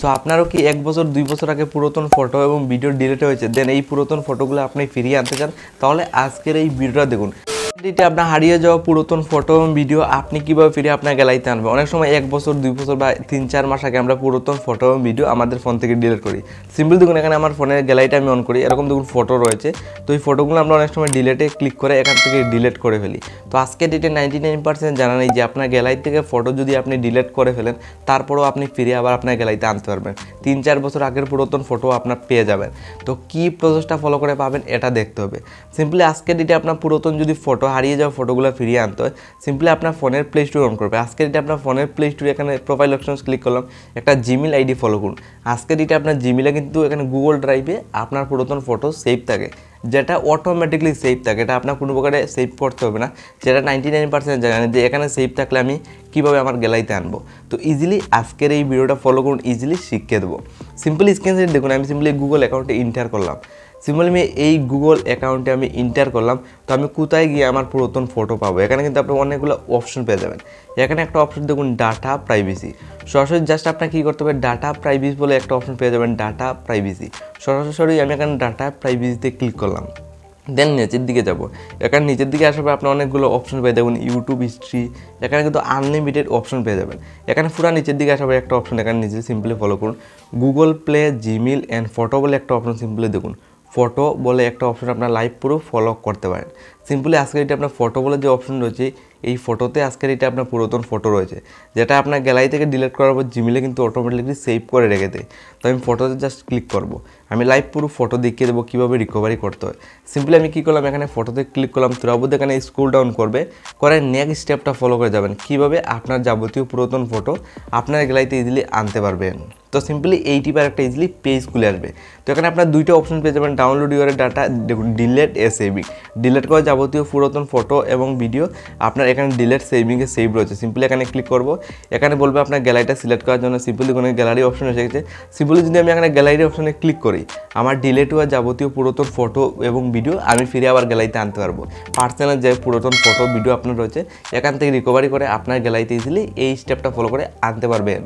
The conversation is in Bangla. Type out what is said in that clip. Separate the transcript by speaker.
Speaker 1: সো আপনারও কি 1 বছর 2 বছর আগে পুরাতন ফটো এবং ভিডিও ডিলিট হয়েছে, দেন এই পুরাতন ফটোগুলো আপনি ফিরিয়ে আনতে চান, তাহলে আজকের এই ভিডিওটা দেখুন। আপনার হারিয়ে যাওয়া পুরাতন ফটো এবং ভিডিও আপনি কীভাবে ফিরে আপনার গ্যালারিতে আনবেন। অনেক সময় 1 বছর 2 বছর বা 3-4 মাস আগে আমরা পুরাতন ফটো এবং ভিডিও আমাদের ফোন থেকে ডিলিট করি। সিম্পল দেখুন, এখানে আমার ফোনের গ্যালারিটা আমি অন করি, এরকম দেখুন ফটো রয়েছে। তো এই ফটোগুলো আমরা অনেক সময় ডিলেটে ক্লিক করে এখান থেকে ডিলিট করে ফেলি। তো আজকে ডেটে 99% জানা নেই যে আপনার গ্যালারি থেকে ফটো যদি আপনি ডিলিট করে ফেলেন, তারপরেও আপনি ফিরে আবার আপনার গ্যালারিতে আনতে পারবেন। 3-4 বছর আগের পুরাতন ফটো আপনার পেয়ে যাবেন। তো কী প্রসেসটা ফলো করে পাবেন এটা দেখতে হবে। সিম্পলি আজকে ডেটে আপনার পুরাতন যদি ফটো হারিয়ে যাওয়া ফটোগুলো ফিরিয়ে আনতে হয়, সিম্পলি আপনার ফোনের প্লে স্টোর অন করবে। আজকে ডেটে আপনার ফোনের প্লে স্টোরে এখানে প্রোফাইল অপশনস ক্লিক করলাম, একটা জিমেল আইডি ফলো করুন। আজকে ডেটে আপনার জিমেলে কিন্তু এখানে গুগল ড্রাইভে আপনার পুরাতন ফটো সেভ থাকে, যেটা অটোমেটিকলি সেভ থাকে। এটা আপনার কোনো প্রকারে সেভ করতে হবে না, যেটা 99% জানেন যে এখানে সেভ থাকলে আমি কীভাবে আমার গ্যালারিতে আনবো। তো ইজিলি আজকের এই ভিডিওটা ফলো করুন, ইজিলি শিখিয়ে দেবো। সিম্পলি স্ক্রিন দেখুন, আমি সিম্পলি গুগল অ্যাকাউন্টে এন্টার করলাম। সিম্পলি আমি এই গুগল অ্যাকাউন্টে আমি এন্টার করলাম। তো আমি কোথায় গিয়ে আমার পুরাতন ফটো পাবো, এখানে কিন্তু আপনি অনেকগুলো অপশন পেয়ে যাবেন। এখানে একটা অপশন দেখুন, ডাটা প্রাইভেসি। সরাসরি জাস্ট আপনাকে কী করতে হবে, ডাটা প্রাইভেসি বলে একটা অপশন পেয়ে যাবেন, ডাটা প্রাইভেসি। সরাসরি আমি এখানে ডাটা প্রাইভেসিতে ক্লিক করলাম। দেন নিচের দিকে যাব। এখানে নিচের দিকে আসার পর আপনার অনেকগুলো অপশন পেয়ে যাবেন, ইউটিউব হিস্ট্রি, এখানে কিন্তু আনলিমিটেড অপশন পেয়ে যাবেন। এখানে পুরো নিচের দিকে আসার পর একটা অপশন এখানে নিচে সিম্পলি ফলো করুন, Google play, Gmail and photo বলে একটা অপশন সিম্পলি দেখুন। ফটো বলে একটা অপশন আপনার লাইভ পুরো ফলো করতে পারেন। সিম্পলি আজকের এটা আপনার ফটো বলে যে অপশন রয়েছে, এই ফটোতে আজকের এটা আপনার পুরাতন ফটো রয়েছে, যেটা আপনার গ্যালারি থেকে ডিলিট করার পর জিমেলে কিন্তু অটোমেটিকলি সেভ করে রেখে দেয়। তো আমি ফটোতে জাস্ট ক্লিক করব, আমি লাইভ পুরো ফটো দেখিয়ে দেবো কীভাবে রিকভারি করতে হয়। সিম্পলি আমি কী করলাম, এখানে ফটোতে ক্লিক করলাম, তুরাবুদ এখানে স্ক্রল ডাউন করবে, করে নেক্সট স্টেপটা ফলো করে যাবেন, কীভাবে আপনার যাবতীয় পুরাতন ফটো আপনার গ্যালারিতে ইজিলি আনতে পারবেন। তো সিম্পলি এইটিবার একটা ইজিলি পেজ খুলে আসবে। তো এখানে আপনার দুইটা অপশন পেয়ে যাবেন, ডাউনলোড ইউর ডাটা, দেখুন ডিলেট সেভিং। ডিলেট করা যাবতীয় পুরাতন ফটো এবং ভিডিও আপনার এখানে ডিলেট সেভিংয়ে সেভ রয়েছে। সিম্পলি এখানে ক্লিক করব, এখানে বলবে আপনার গ্যালারিটা সিলেক্ট করার জন্য। সিম্পলি কোনো গ্যালারি অপশন এসে গেছে। সিম্পলি যদি আমি এখানে গ্যালারি অপশনে ক্লিক করি, আমার ডিলেট হওয়া যাবতীয় পুরাতন ফটো এবং ভিডিও আমি ফিরে আবার গ্যালারিতে আনতে পারবো। পার্সোনাল যে পুরাতন ফটো ভিডিও আপনার রয়েছে, এখান থেকে রিকভারি করে আপনার গ্যালারিতে ইজিলি এই স্টেপটা ফলো করে আনতে পারবেন।